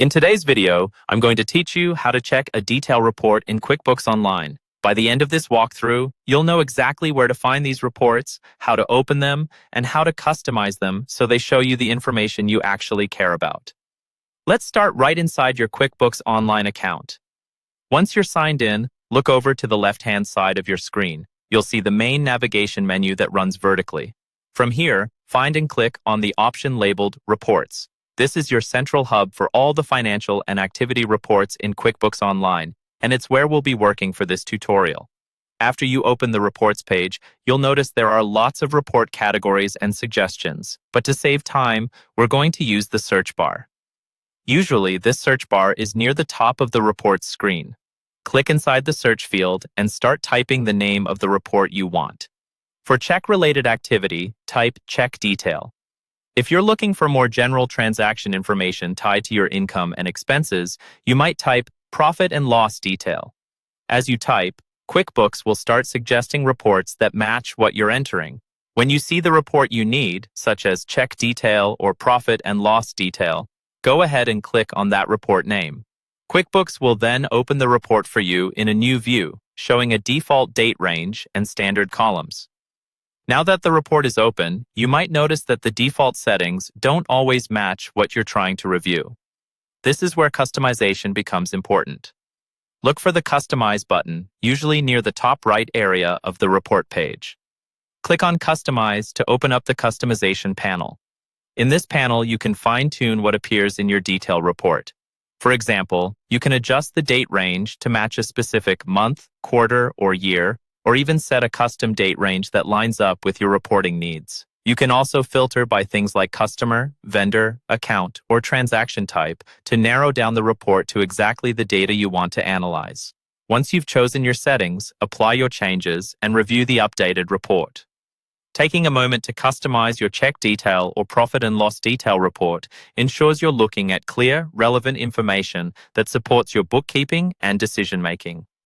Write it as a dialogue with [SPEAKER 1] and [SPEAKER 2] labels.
[SPEAKER 1] In today's video, I'm going to teach you how to check a detail report in QuickBooks Online. By the end of this walkthrough, you'll know exactly where to find these reports, how to open them, and how to customize them so they show you the information you actually care about. Let's start right inside your QuickBooks Online account. Once you're signed in, look over to the left-hand side of your screen. You'll see the main navigation menu that runs vertically. From here, find and click on the option labeled Reports. This is your central hub for all the financial and activity reports in QuickBooks Online, and it's where we'll be working for this tutorial. After you open the Reports page, you'll notice there are lots of report categories and suggestions, but to save time, we're going to use the search bar. Usually, this search bar is near the top of the Reports screen. Click inside the search field and start typing the name of the report you want. For check-related activity, type Check Detail. If you're looking for more general transaction information tied to your income and expenses, you might type Profit and Loss Detail. As you type, QuickBooks will start suggesting reports that match what you're entering. When you see the report you need, such as Check Detail or Profit and Loss Detail, go ahead and click on that report name. QuickBooks will then open the report for you in a new view, showing a default date range and standard columns. Now that the report is open, you might notice that the default settings don't always match what you're trying to review. This is where customization becomes important. Look for the Customize button, usually near the top right area of the report page. Click on Customize to open up the customization panel. In this panel, you can fine-tune what appears in your detail report. For example, you can adjust the date range to match a specific month, quarter, or year, or even set a custom date range that lines up with your reporting needs. You can also filter by things like customer, vendor, account, or transaction type to narrow down the report to exactly the data you want to analyze. Once you've chosen your settings, apply your changes and review the updated report. Taking a moment to customize your check detail or profit and loss detail report ensures you're looking at clear, relevant information that supports your bookkeeping and decision-making.